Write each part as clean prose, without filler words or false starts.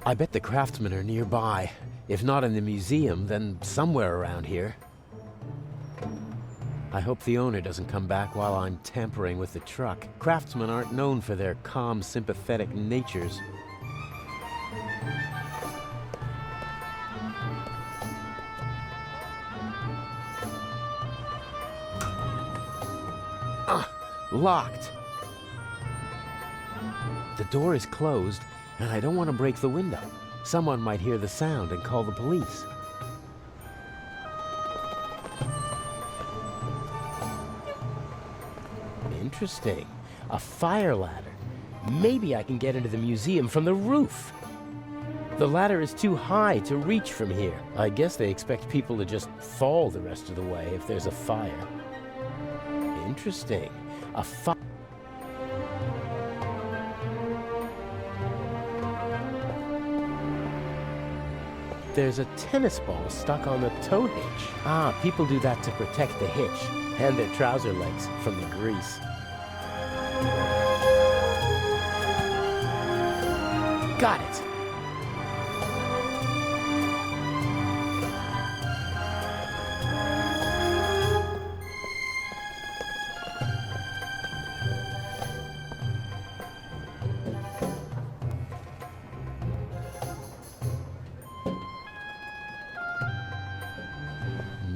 I bet the craftsmen are nearby. If not in the museum, then somewhere around here. I hope the owner doesn't come back while I'm tampering with the truck. Craftsmen aren't known for their calm, sympathetic natures. Locked. The door is closed, and I don't want to break the window. Someone might hear the sound and call the police. Interesting. A fire ladder. Maybe I can get into the museum from the roof. The ladder is too high to reach from here. I guess they expect people to just fall the rest of the way if there's a fire. Interesting. There's a tennis ball stuck on the tow hitch. Ah, people do that to protect the hitch and their trouser legs from the grease. Got it!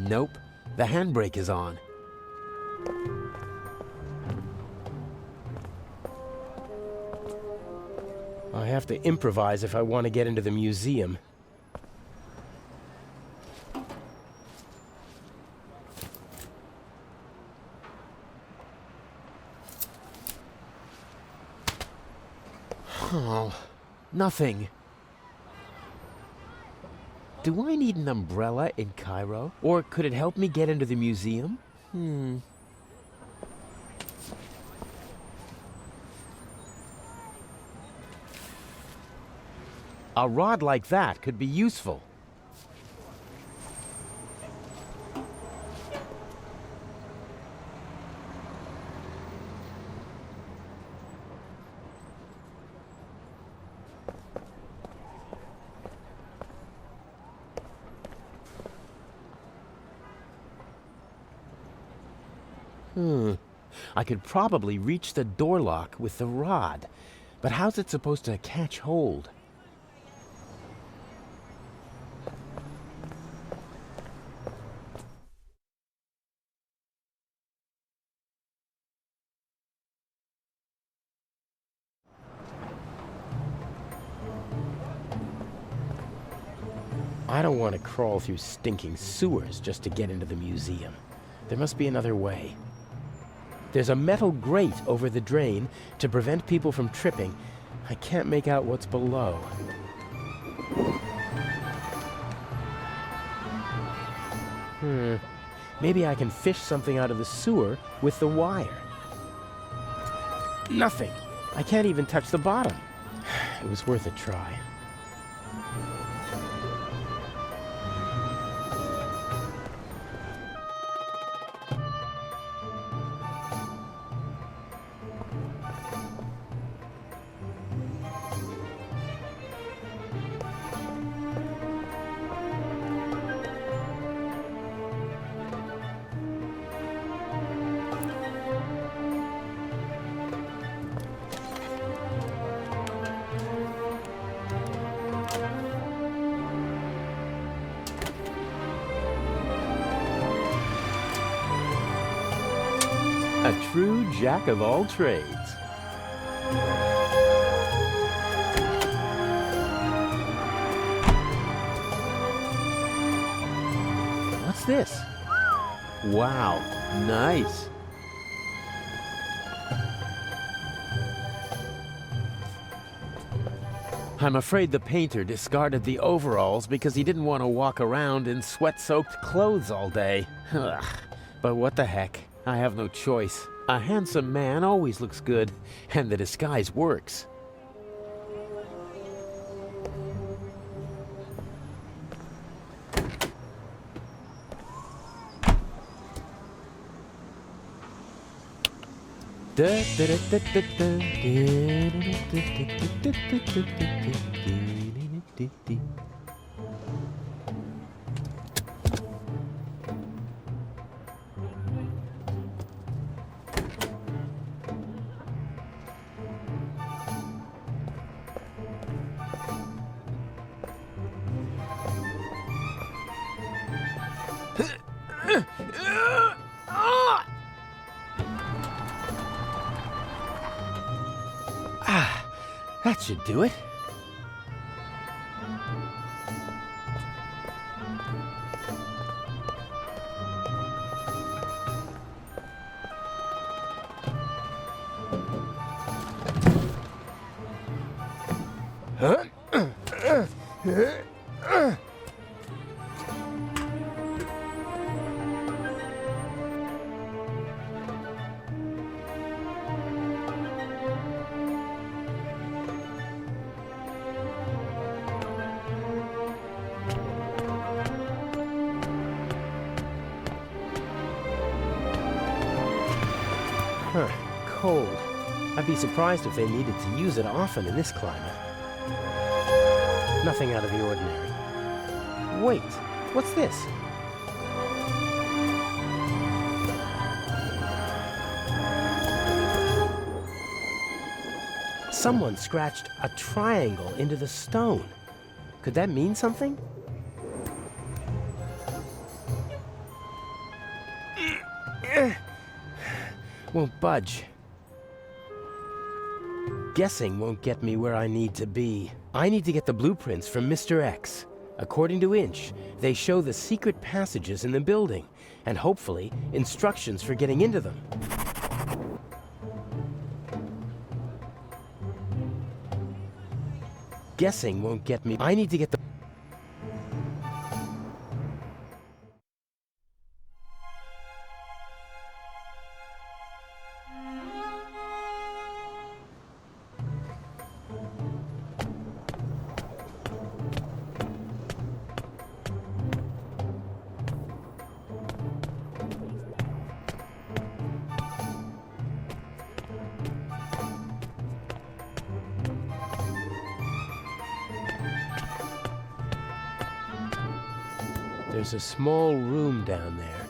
Nope, the handbrake is on. I have to improvise if I want to get into the museum. Oh, nothing. Do I need an umbrella in Cairo? Or could it help me get into the museum? A rod like that could be useful. I could probably reach the door lock with the rod, but how's it supposed to catch hold? I don't want to crawl through stinking sewers just to get into the museum. There must be another way. There's a metal grate over the drain to prevent people from tripping. I can't make out what's below. Maybe I can fish something out of the sewer with the wire. Nothing. I can't even touch the bottom. It was worth a try. A true jack of all trades. What's this? Wow, nice. I'm afraid the painter discarded the overalls because he didn't want to walk around in sweat-soaked clothes all day. Ugh. But what the heck? I have no choice. A handsome man always looks good, and the disguise works. That should do it. Cold. I'd be surprised if they needed to use it often in this climate. Nothing out of the ordinary. Wait, what's this? Someone scratched a triangle into the stone. Could that mean something? Won't budge. Guessing won't get me where I need to be. I need to get the blueprints from Mr. X. According to Inch, they show the secret passages in the building, and hopefully, instructions for getting into them. Guessing won't get me. I need to get the... There's a small room down there.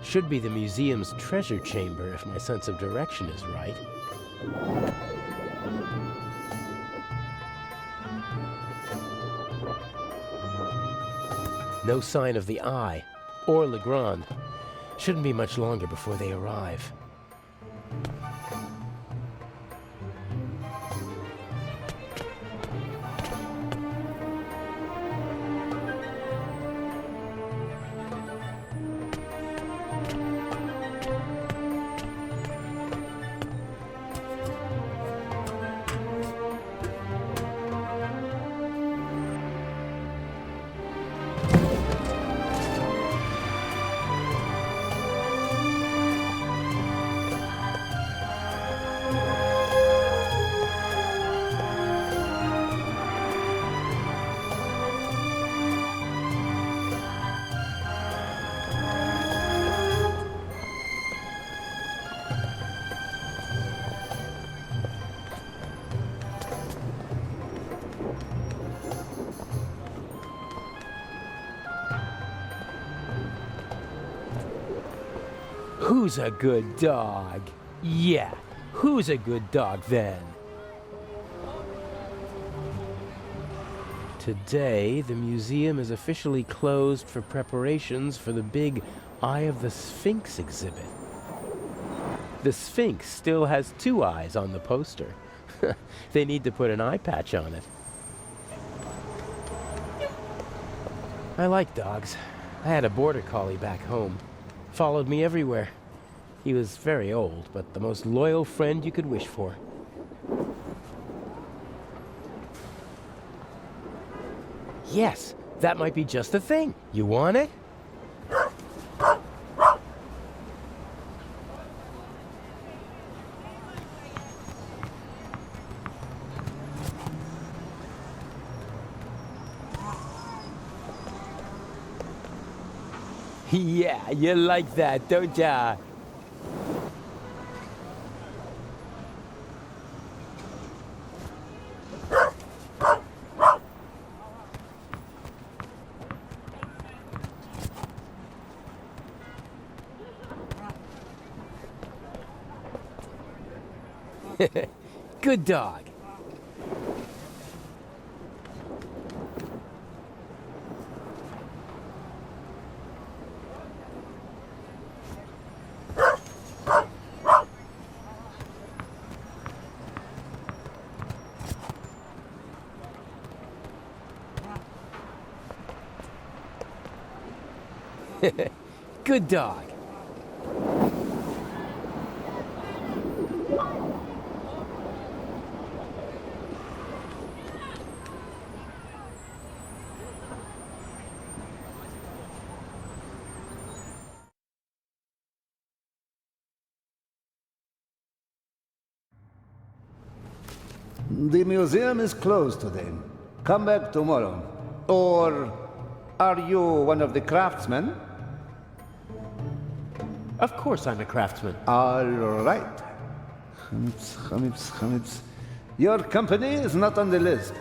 Should be the museum's treasure chamber if my sense of direction is right. No sign of the Eye or Legrand. Shouldn't be much longer before they arrive. Who's a good dog? Yeah, who's a good dog then? Today, the museum is officially closed for preparations for the big Eye of the Sphinx exhibit. The Sphinx still has 2 eyes on the poster. They need to put an eye patch on it. I like dogs. I had a border collie back home. Followed me everywhere. He was very old, but the most loyal friend you could wish for. Yes, that might be just the thing. You want it? Yeah, you like that, don't ya? Good dog. Good dog. The museum is closed today. Come back tomorrow. Or are you one of the craftsmen? Of course I'm a craftsman. All right. Chametz. Your company is not on the list.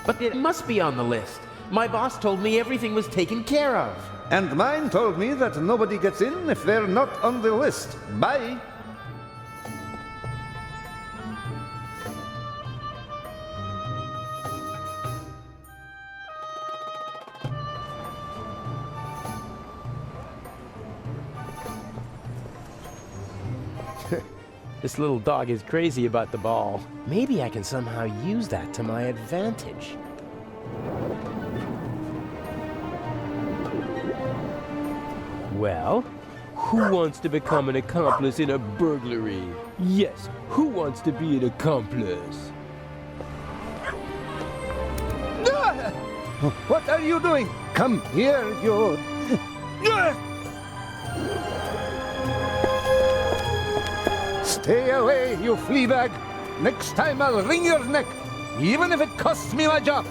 But it must be on the list. My boss told me everything was taken care of. And mine told me that nobody gets in if they're not on the list. Bye. This little dog is crazy about the ball. Maybe I can somehow use that to my advantage. Well, who wants to become an accomplice in a burglary? Yes, who wants to be an accomplice? Ah! What are you doing? Come here, you... Ah! Stay away, you flea bag. Next time I'll wring your neck, even if it costs me my job.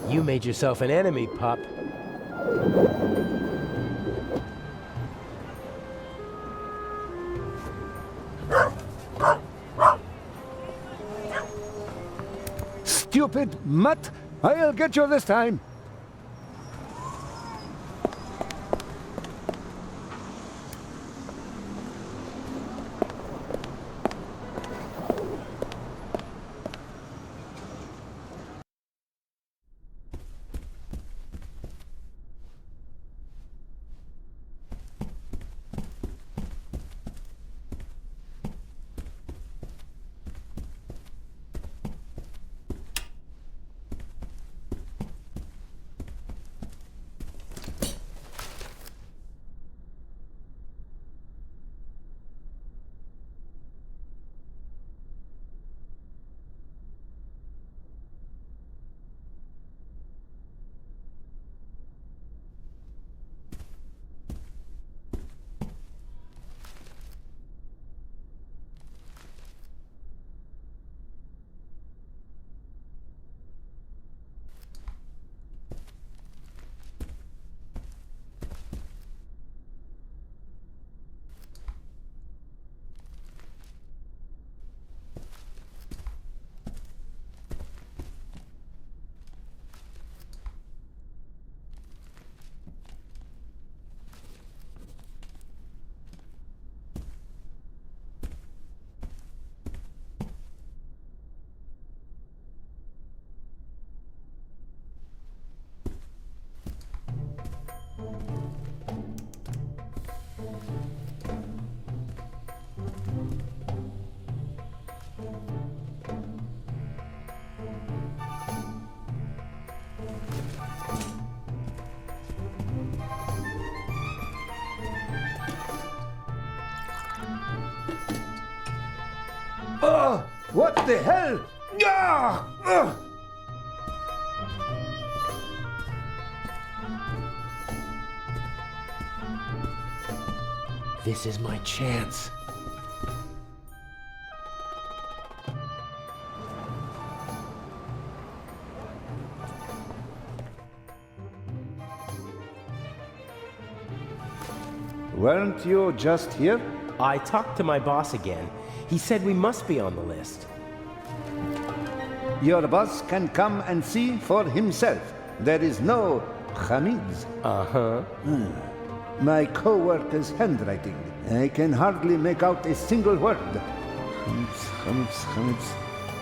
You made yourself an enemy, pup. Stupid mutt! I'll get you this time! Oh, what the hell? Ah! Ugh! This is my chance. Weren't you just here? I talked to my boss again. He said we must be on the list. Your boss can come and see for himself. There is no Hamids. Uh-huh. My co-worker's handwriting. I can hardly make out a single word.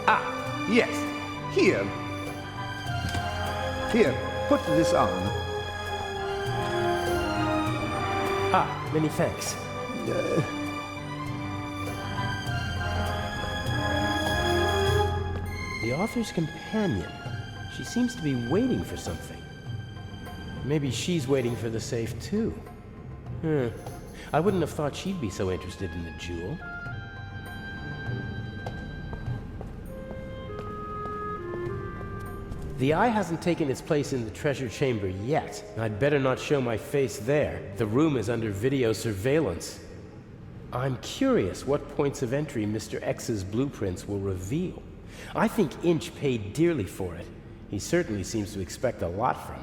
Ah, yes. Here. Here, put this on. Ah, many thanks. The author's companion. She seems to be waiting for something. Maybe she's waiting for the safe, too. I wouldn't have thought she'd be so interested in the jewel. The eye hasn't taken its place in the treasure chamber yet. I'd better not show my face there. The room is under video surveillance. I'm curious what points of entry Mr. X's blueprints will reveal. I think Inch paid dearly for it. He certainly seems to expect a lot from it.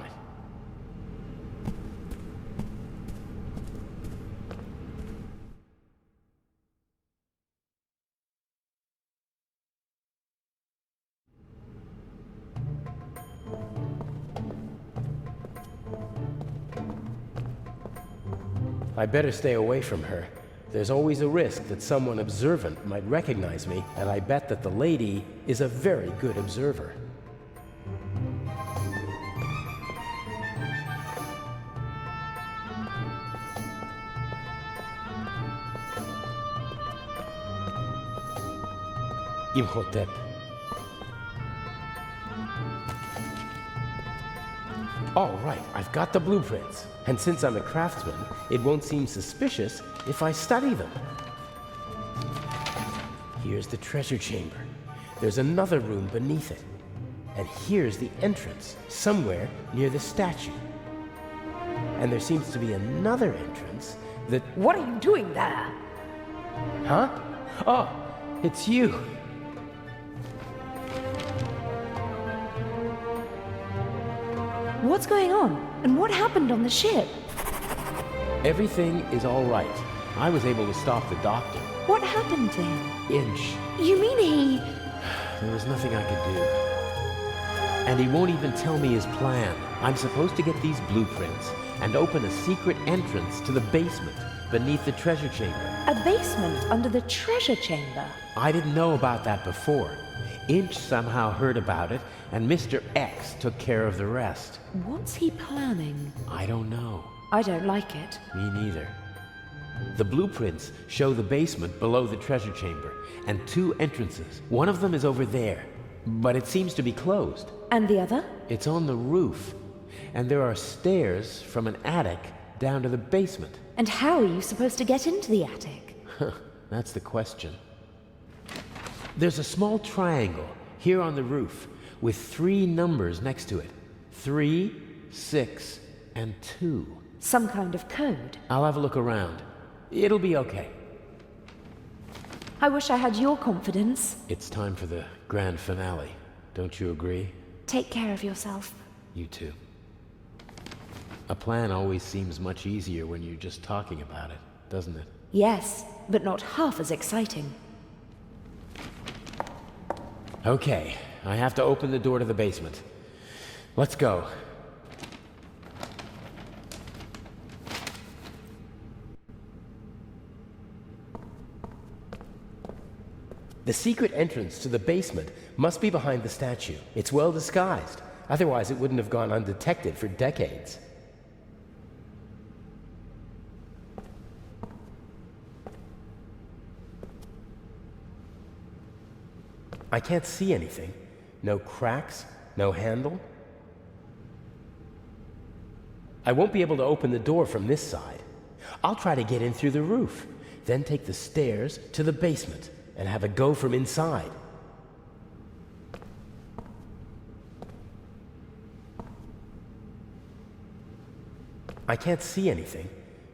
I better stay away from her. There's always a risk that someone observant might recognize me, and I bet that the lady is a very good observer. Imhotep. All right, I've got the blueprints. And since I'm a craftsman, it won't seem suspicious if I study them. Here's the treasure chamber. There's another room beneath it. And here's the entrance, somewhere near the statue. And there seems to be another entrance that... What are you doing there? Huh? Oh, it's you. What's going on? And what happened on the ship? Everything is all right. I was able to stop the doctor. What happened to him? Inch. You mean he... There was nothing I could do. And he won't even tell me his plan. I'm supposed to get these blueprints and open a secret entrance to the basement beneath the treasure chamber. A basement under the treasure chamber? I didn't know about that before. Inch somehow heard about it, and Mr. X took care of the rest. What's he planning? I don't know. I don't like it. Me neither. The blueprints show the basement below the treasure chamber, and two entrances. One of them is over there, but it seems to be closed. And the other? It's on the roof, and there are stairs from an attic down to the basement. And how are you supposed to get into the attic? That's the question. There's a small triangle here on the roof with 3 numbers next to it. 3, 6, and 2. Some kind of code. I'll have a look around. It'll be okay. I wish I had your confidence. It's time for the grand finale. Don't you agree? Take care of yourself. You too. A plan always seems much easier when you're just talking about it, doesn't it? Yes, but not half as exciting. Okay, I have to open the door to the basement. Let's go. The secret entrance to the basement must be behind the statue. It's well disguised. Otherwise, it wouldn't have gone undetected for decades. I can't see anything. No cracks, no handle. I won't be able to open the door from this side. I'll try to get in through the roof, then take the stairs to the basement and have a go from inside. I can't see anything.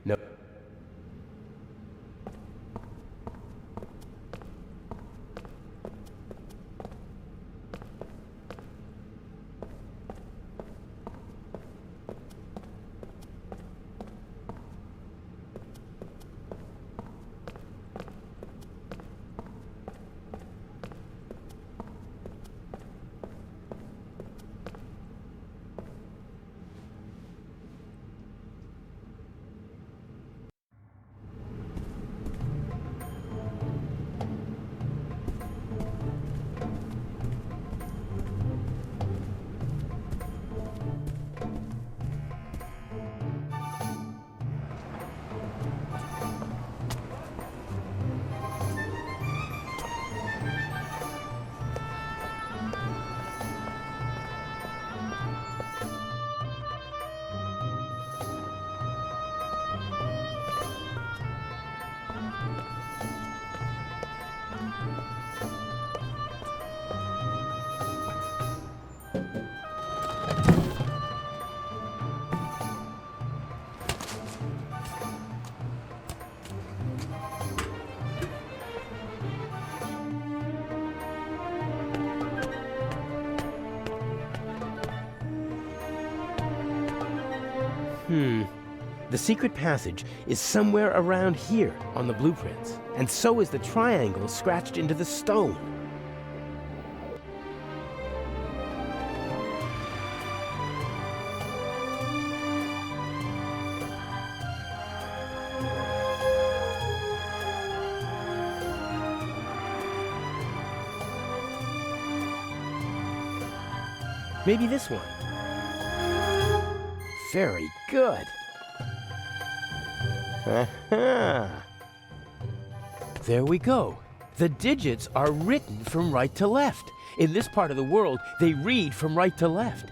No. The secret passage is somewhere around here on the blueprints, and so is the triangle scratched into the stone. Maybe this one. Very good. Aha! There we go. The digits are written from right to left. In this part of the world, they read from right to left.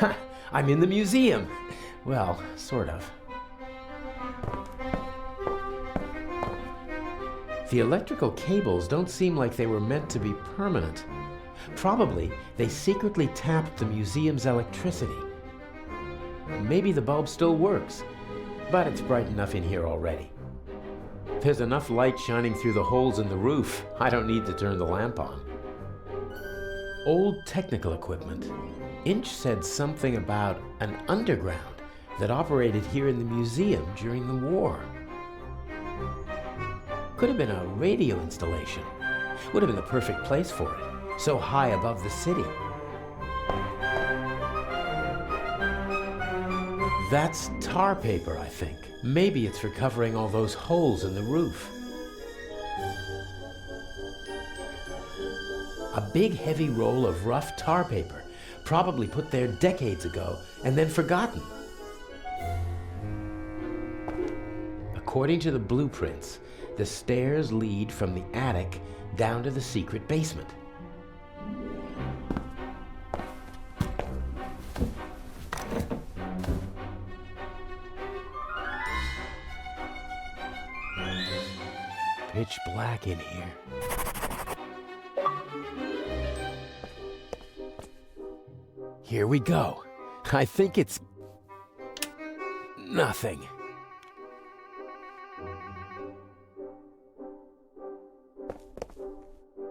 Ha! I'm in the museum. Well, sort of. The electrical cables don't seem like they were meant to be permanent. Probably they secretly tapped the museum's electricity. Maybe the bulb still works, but it's bright enough in here already. There's enough light shining through the holes in the roof. I don't need to turn the lamp on. Old technical equipment. Inch said something about an underground that operated here in the museum during the war. Could have been a radio installation. Would have been the perfect place for it, so high above the city. That's tar paper, I think. Maybe it's for covering all those holes in the roof. A big heavy roll of rough tar paper, probably put there decades ago and then forgotten. According to the blueprints, the stairs lead from the attic down to the secret basement. Pitch black in here. Here we go. I think it's nothing.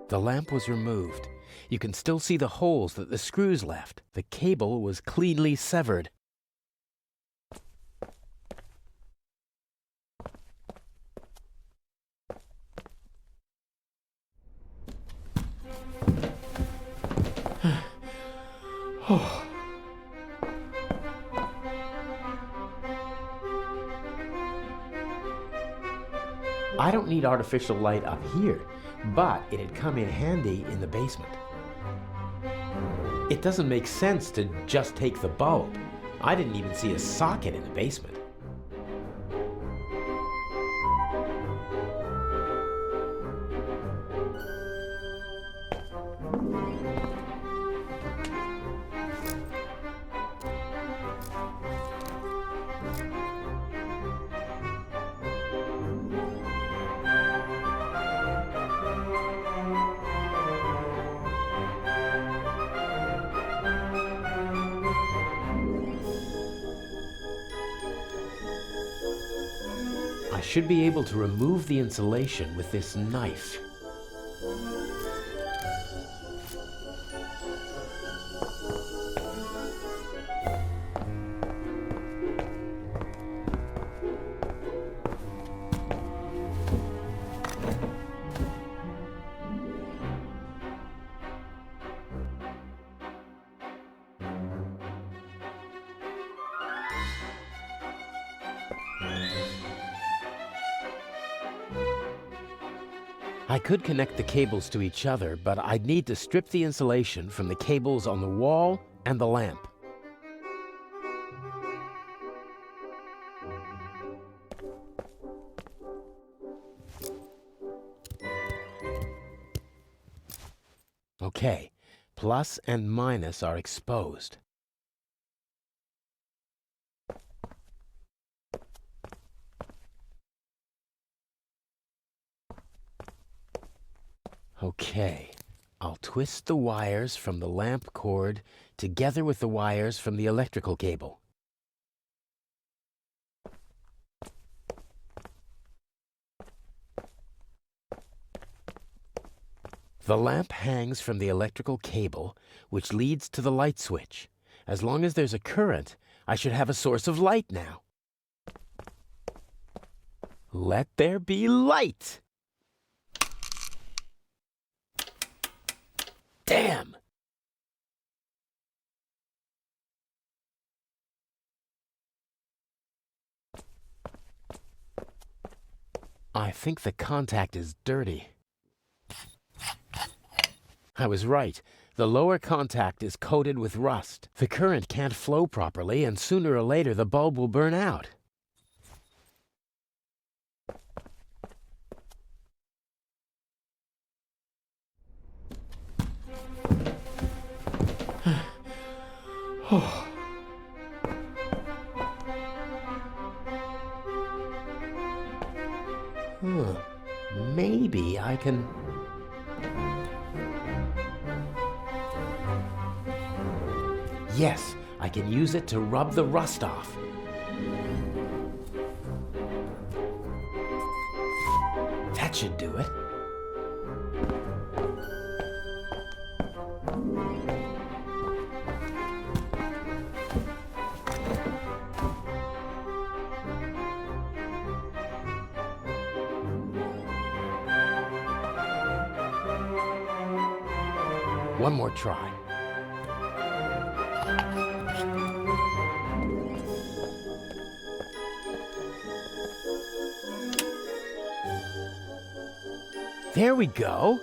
The lamp was removed. You can still see the holes that the screws left. The cable was cleanly severed. I don't need artificial light up here, but it'd come in handy in the basement. It doesn't make sense to just take the bulb. I didn't even see a socket in the basement. I should be able to remove the insulation with this knife. I could connect the cables to each other, but I'd need to strip the insulation from the cables on the wall and the lamp. Okay, plus and minus are exposed. Okay, I'll twist the wires from the lamp cord together with the wires from the electrical cable. The lamp hangs from the electrical cable, which leads to the light switch. As long as there's a current, I should have a source of light now. Let there be light! Damn! I think the contact is dirty. I was right. The lower contact is coated with rust. The current can't flow properly, and sooner or later the bulb will burn out. Maybe I can... Yes, I can use it to rub the rust off. That should do it. One more try. There we go.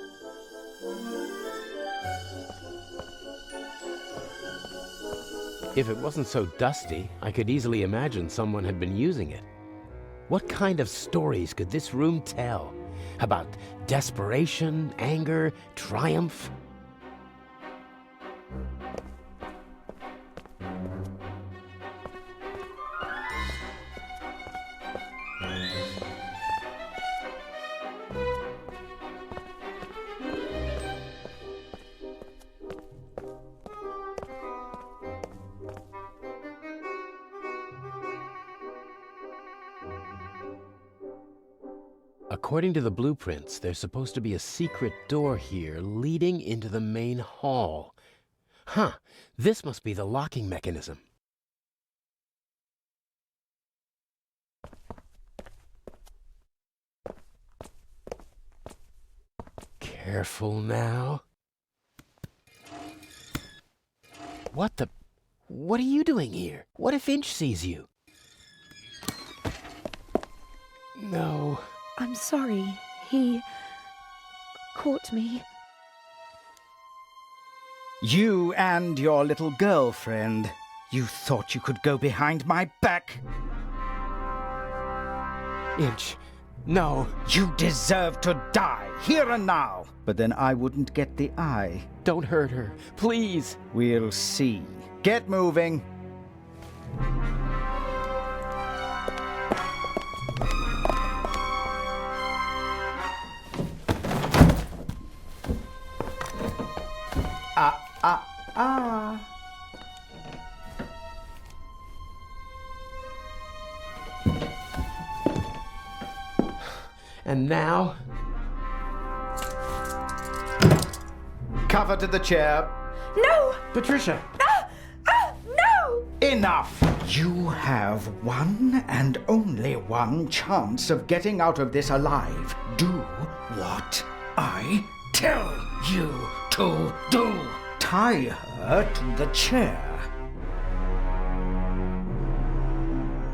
If it wasn't so dusty, I could easily imagine someone had been using it. What kind of stories could this room tell? About desperation, anger, triumph? According to the blueprints, there's supposed to be a secret door here leading into the main hall. Huh, this must be the locking mechanism. Careful now. What are you doing here? What if Inch sees you? No. I'm sorry. He caught me. You and your little girlfriend. You thought you could go behind my back. Inch, no. You deserve to die, here and now. But then I wouldn't get the eye. Don't hurt her, please. We'll see. Get moving. And now? Cover to the chair. No! Patricia! No! Enough! You have one and only one chance of getting out of this alive. Do what I tell you to do. Tie her to the chair.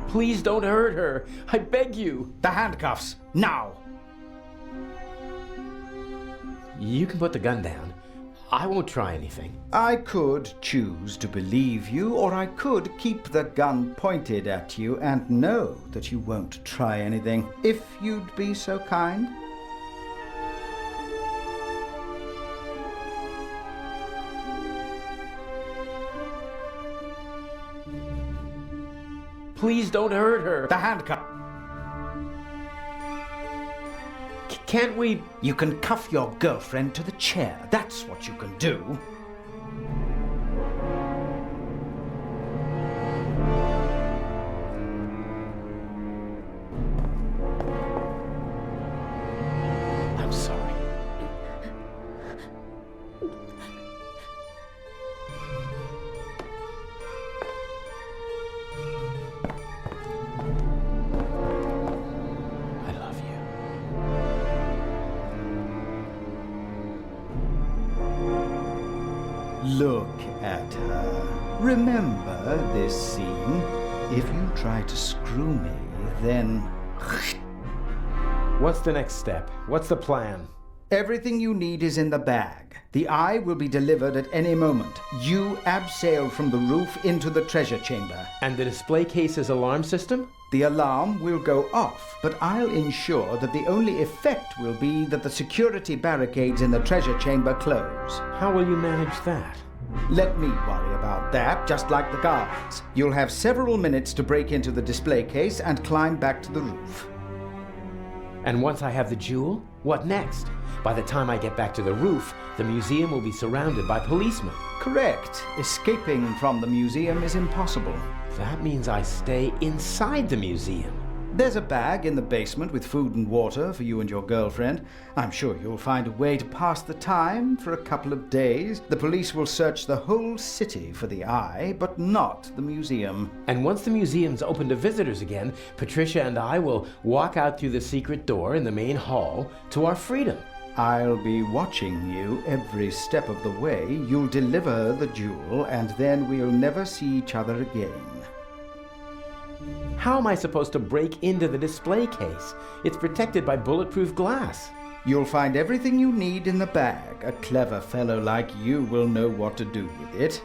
Please don't hurt her. I beg you. The handcuffs, now. You can put the gun down. I won't try anything. I could choose to believe you, or I could keep the gun pointed at you and know that you won't try anything, if you'd be so kind. Please don't hurt her. The handcuff. Can't we... You can cuff your girlfriend to the chair. That's what you can do. I'm sorry. Look at her. Remember this scene? If you try to screw me, then... What's the next step? What's the plan? Everything you need is in the bag. The eye will be delivered at any moment. You abseil from the roof into the treasure chamber. And the display case's alarm system? The alarm will go off, but I'll ensure that the only effect will be that the security barricades in the treasure chamber close. How will you manage that? Let me worry about that, just like the guards. You'll have several minutes to break into the display case and climb back to the roof. And once I have the jewel, what next? By the time I get back to the roof, the museum will be surrounded by policemen. Correct. Escaping from the museum is impossible. That means I stay inside the museum. There's a bag in the basement with food and water for you and your girlfriend. I'm sure you'll find a way to pass the time for a couple of days. The police will search the whole city for the eye, but not the museum. And once the museum's open to visitors again, Patricia and I will walk out through the secret door in the main hall to our freedom. I'll be watching you every step of the way. You'll deliver the jewel, and then we'll never see each other again. How am I supposed to break into the display case? It's protected by bulletproof glass. You'll find everything you need in the bag. A clever fellow like you will know what to do with it.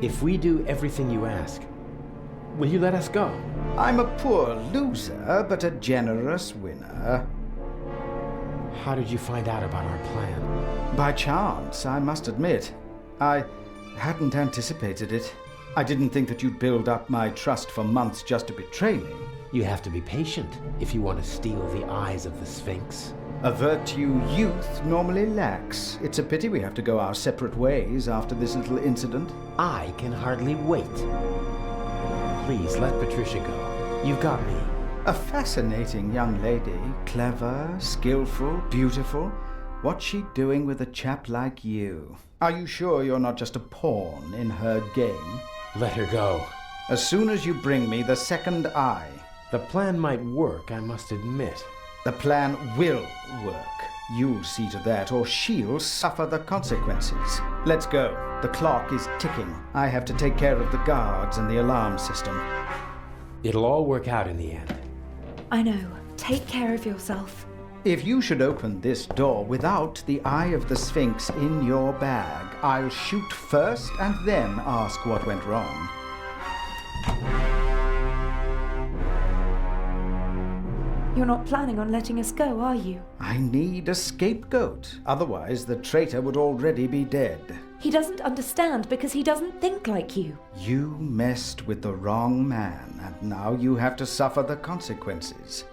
If we do everything you ask, will you let us go? I'm a poor loser, but a generous winner. How did you find out about our plan? By chance, I must admit. I hadn't anticipated it. I didn't think that you'd build up my trust for months just to betray me. You have to be patient if you want to steal the eyes of the Sphinx. A virtue youth normally lacks. It's a pity we have to go our separate ways after this little incident. I can hardly wait. Please let Patricia go. You've got me. A fascinating young lady. Clever, skillful, beautiful. What's she doing with a chap like you? Are you sure you're not just a pawn in her game? Let her go. As soon as you bring me the second eye. The plan might work, I must admit. The plan will work. You'll see to that, or she'll suffer the consequences. Let's go. The clock is ticking. I have to take care of the guards and the alarm system. It'll all work out in the end. I know. Take care of yourself. If you should open this door without the Eye of the Sphinx in your bag, I'll shoot first and then ask what went wrong. You're not planning on letting us go, are you? I need a scapegoat. Otherwise, the traitor would already be dead. He doesn't understand because he doesn't think like you. You messed with the wrong man, and now you have to suffer the consequences.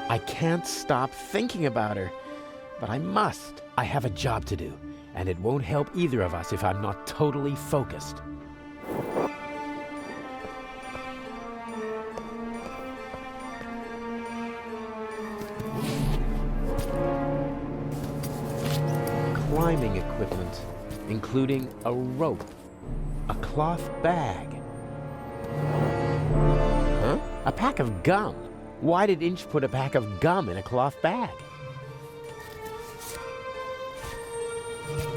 I can't stop thinking about her, but I must. I have a job to do, and it won't help either of us if I'm not totally focused. Climbing equipment, including a rope, a cloth bag. Huh? A pack of gum. Why did Inch put a pack of gum in a cloth bag?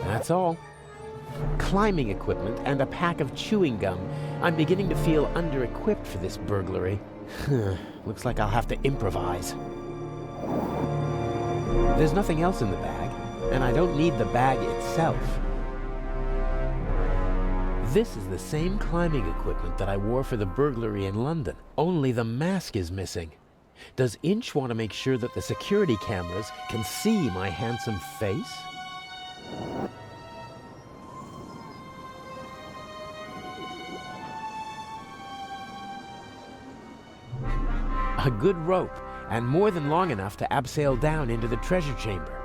That's all. Climbing equipment and a pack of chewing gum. I'm beginning to feel under-equipped for this burglary. Looks like I'll have to improvise. There's nothing else in the bag, and I don't need the bag itself. This is the same climbing equipment that I wore for the burglary in London, only the mask is missing. Does Inch want to make sure that the security cameras can see my handsome face? A good rope, and more than long enough to abseil down into the treasure chamber.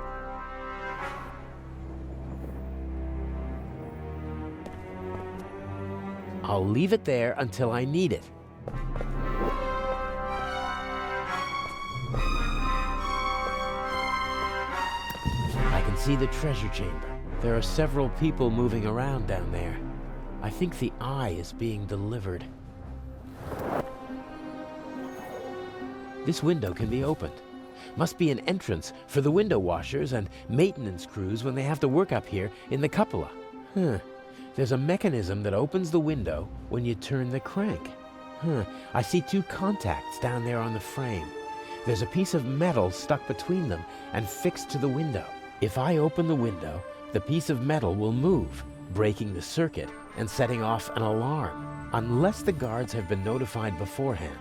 I'll leave it there until I need it. I can see the treasure chamber. There are several people moving around down there. I think the eye is being delivered. This window can be opened. Must be an entrance for the window washers and maintenance crews when they have to work up here in the cupola. There's a mechanism that opens the window when you turn the crank. I see two contacts down there on the frame. There's a piece of metal stuck between them and fixed to the window. If I open the window, the piece of metal will move, breaking the circuit and setting off an alarm, unless the guards have been notified beforehand,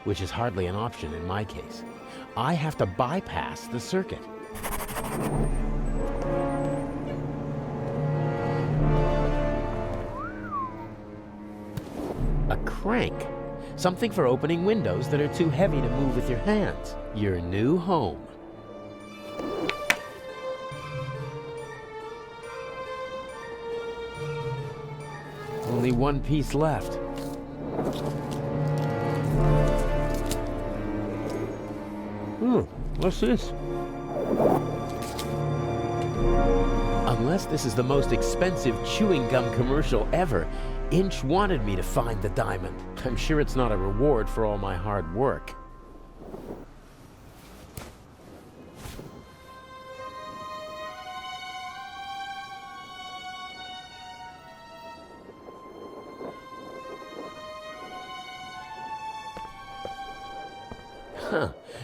which is hardly an option in my case. I have to bypass the circuit. A crank. Something for opening windows that are too heavy to move with your hands. Your new home. Only one piece left. What's this? Unless this is the most expensive chewing gum commercial ever, Inch wanted me to find the diamond. I'm sure it's not a reward for all my hard work.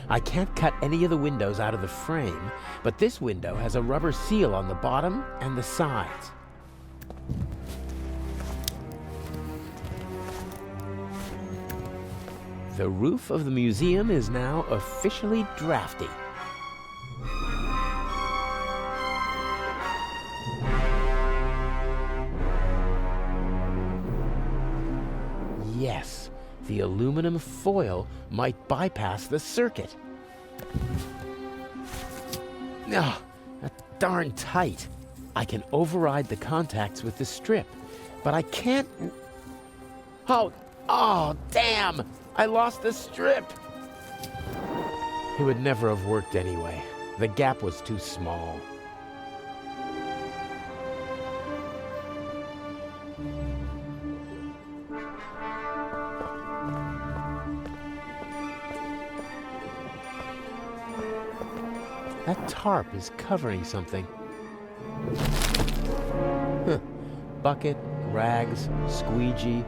I can't cut any of the windows out of the frame, but this window has a rubber seal on the bottom and the sides. The roof of the museum is now officially drafty. Yes, the aluminum foil might bypass the circuit. That's darn tight. I can override the contacts with the strip, but I can't... Oh, damn! I lost the strip! It would never have worked anyway. The gap was too small. That tarp is covering something. Bucket, rags, squeegee,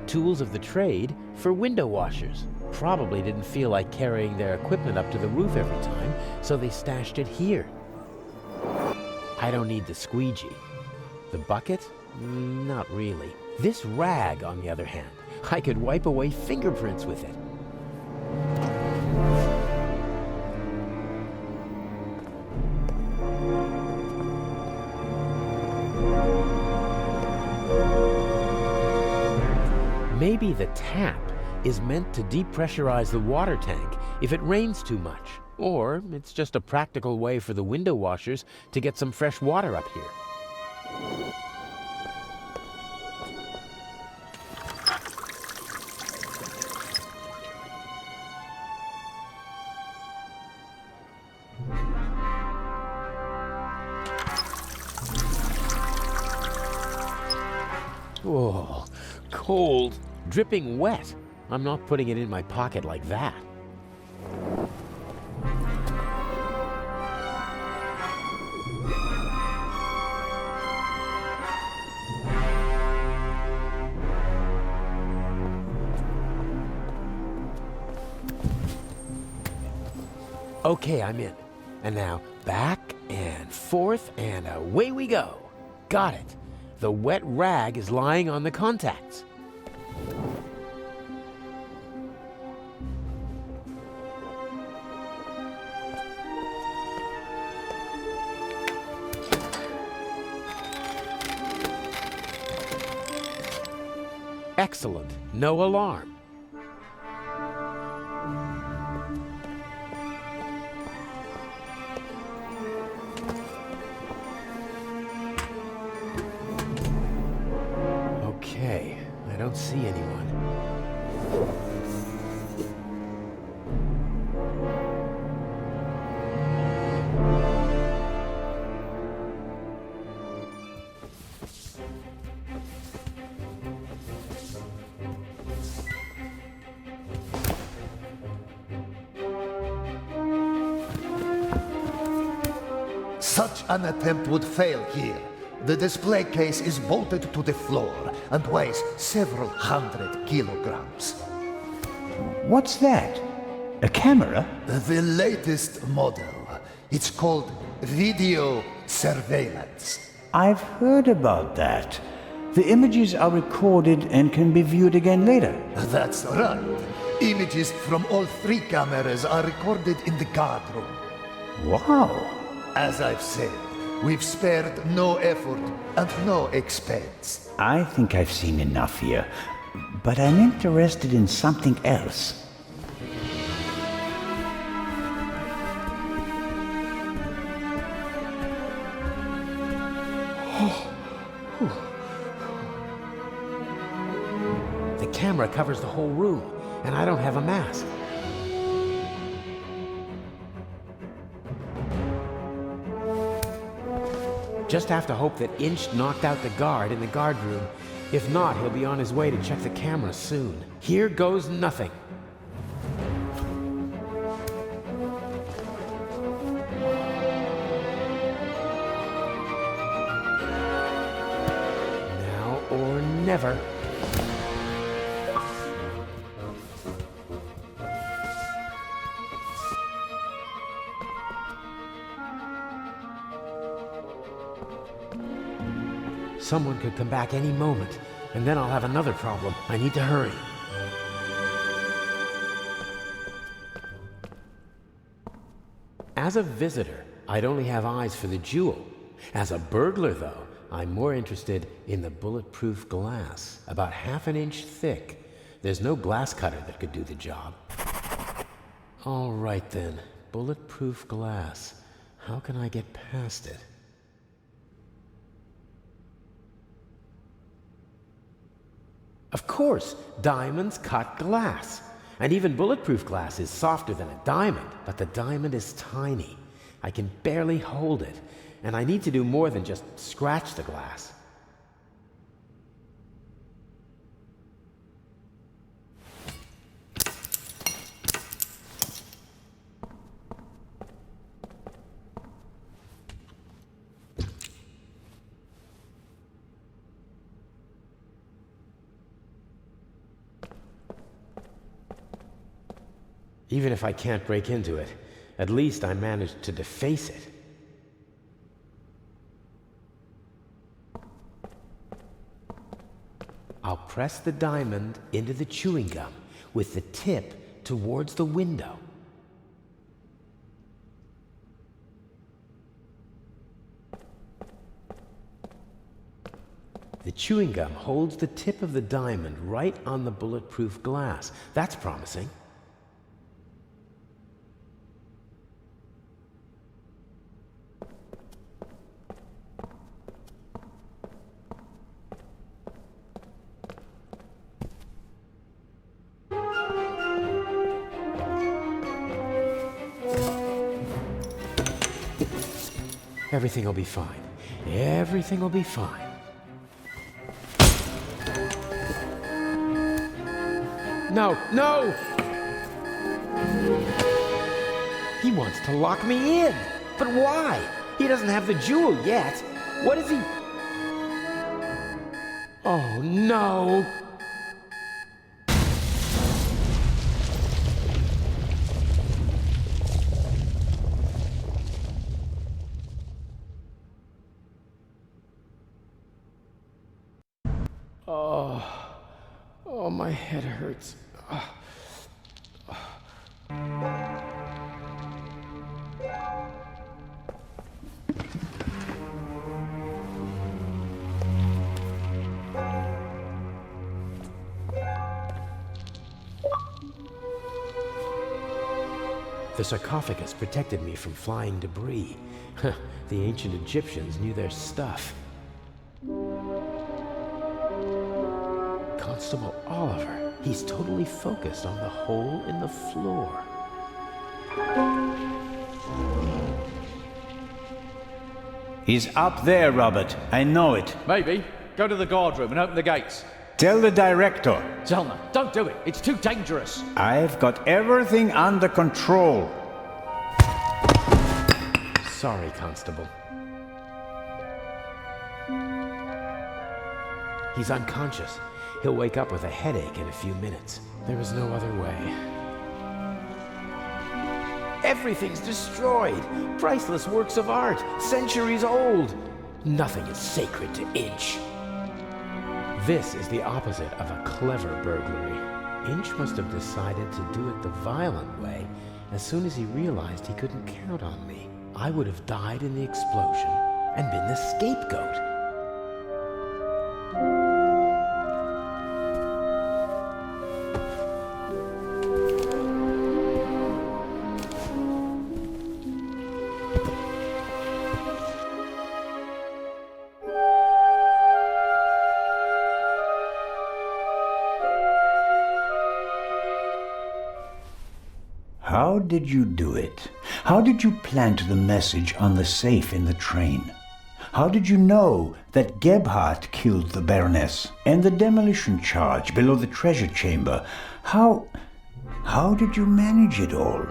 tools of the trade for window washers. Probably didn't feel like carrying their equipment up to the roof every time, so they stashed it here. I don't need the squeegee. The bucket? Not really. This rag, on the other hand, I could wipe away fingerprints with it. Maybe the tap is meant to depressurize the water tank if it rains too much. Or it's just a practical way for the window washers to get some fresh water up here. Oh, cold. Dripping wet. I'm not putting it in my pocket like that. Okay, I'm in. And now back and forth and away we go. Got it. The wet rag is lying on the contacts. Excellent. No alarm. Okay, I don't see anyone. Such an attempt would fail here. The display case is bolted to the floor and weighs several hundred kilograms. What's that? A camera? The latest model. It's called video surveillance. I've heard about that. The images are recorded and can be viewed again later. That's right. Images from all 3 cameras are recorded in the guard room. Wow. As I've said, we've spared no effort and no expense. I think I've seen enough here, but I'm interested in something else. The camera covers the whole room, and I don't have a mask. Just have to hope that Inch knocked out the guard in the guard room. If not, he'll be on his way to check the camera soon. Here goes nothing. Now or never. Someone could come back any moment, and then I'll have another problem. I need to hurry. As a visitor, I'd only have eyes for the jewel. As a burglar, though, I'm more interested in the bulletproof glass, about half an inch thick. There's no glass cutter that could do the job. All right then, bulletproof glass. How can I get past it? Of course, diamonds cut glass. And even bulletproof glass is softer than a diamond, but the diamond is tiny. I can barely hold it, and I need to do more than just scratch the glass. Even if I can't break into it, at least I managed to deface it. I'll press the diamond into the chewing gum with the tip towards the window. The chewing gum holds the tip of the diamond right on the bulletproof glass. That's promising. Everything will be fine. Everything will be fine. No, no! He wants to lock me in. But why? He doesn't have the jewel yet. What is he? Oh, no! Oh, my head hurts. The sarcophagus protected me from flying debris. The ancient Egyptians knew their stuff. Constable Oliver. He's totally focused on the hole in the floor. He's up there, Robert. I know it. Maybe. Go to the guard room and open the gates. Tell the director. Zellner, don't do it. It's too dangerous. I've got everything under control. Sorry, Constable. He's unconscious. He'll wake up with a headache in a few minutes. There is no other way. Everything's destroyed. Priceless works of art, centuries old. Nothing is sacred to Inch. This is the opposite of a clever burglary. Inch must have decided to do it the violent way as soon as he realized he couldn't count on me. I would have died in the explosion and been the scapegoat. How did you do it? How did you plant the message on the safe in the train? How did you know that Gebhardt killed the Baroness and the demolition charge below the treasure chamber? How did you manage it all?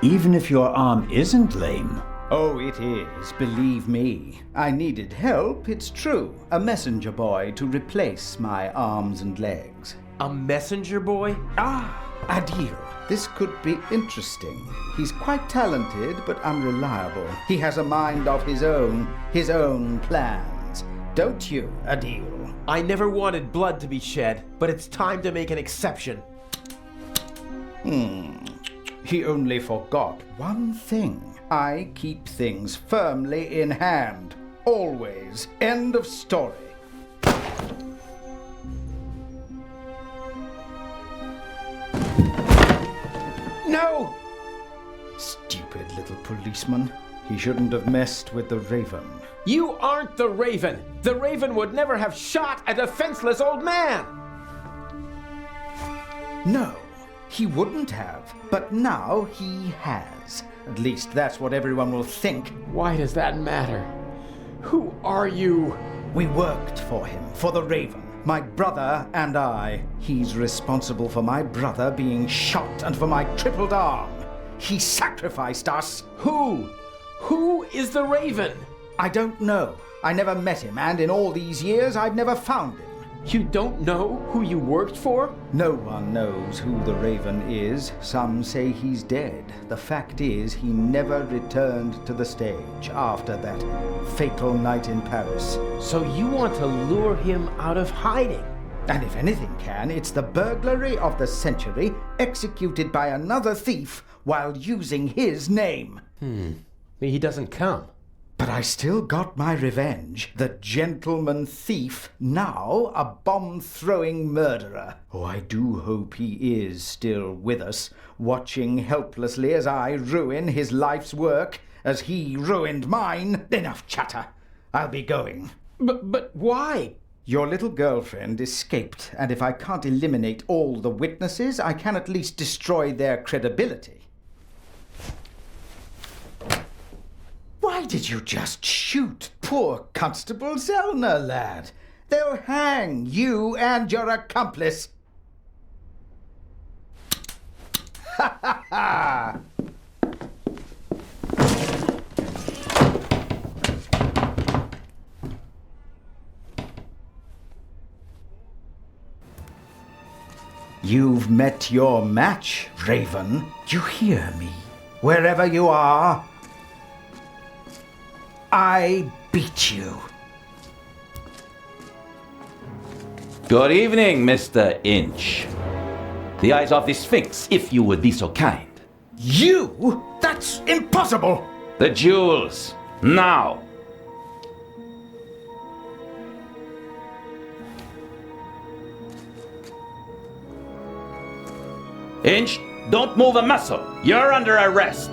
Even if your arm isn't lame. Oh, it is, believe me. I needed help, it's true. A messenger boy to replace my arms and legs. A messenger boy? Ah, Adil. This could be interesting. He's quite talented, but unreliable. He has a mind of his own plans. Don't you, Adil? I never wanted blood to be shed, but it's time to make an exception. He only forgot one thing. I keep things firmly in hand. Always. End of story. No! Stupid little policeman. He shouldn't have messed with the Raven. You aren't the Raven! The Raven would never have shot a defenseless old man! No, he wouldn't have. But now he has. At least that's what everyone will think. Why does that matter? Who are you? We worked for him, for the Raven. My brother and I. He's responsible for my brother being shot and for my crippled arm. He sacrificed us. Who? Who is the Raven? I don't know. I never met him, and in all these years, I've never found him. You don't know who you worked for? No one knows who the Raven is. Some say he's dead. The fact is, he never returned to the stage after that fatal night in Paris. So you want to lure him out of hiding? And if anything can, it's the burglary of the century executed by another thief while using his name. He doesn't come. But I still got my revenge. The gentleman thief, now a bomb-throwing murderer. Oh, I do hope he is still with us, watching helplessly as I ruin his life's work, as he ruined mine. Enough chatter. I'll be going. But why? Your little girlfriend escaped, and if I can't eliminate all the witnesses, I can at least destroy their credibility. Why did you just shoot poor Constable Zellner, lad? They'll hang you and your accomplice. Ha ha ha! You've met your match, Raven. You hear me? Wherever you are, I beat you. Good evening, Mr. Inch. The eyes of the Sphinx, if you would be so kind. You? That's impossible! The jewels, now. Inch, don't move a muscle. You're under arrest.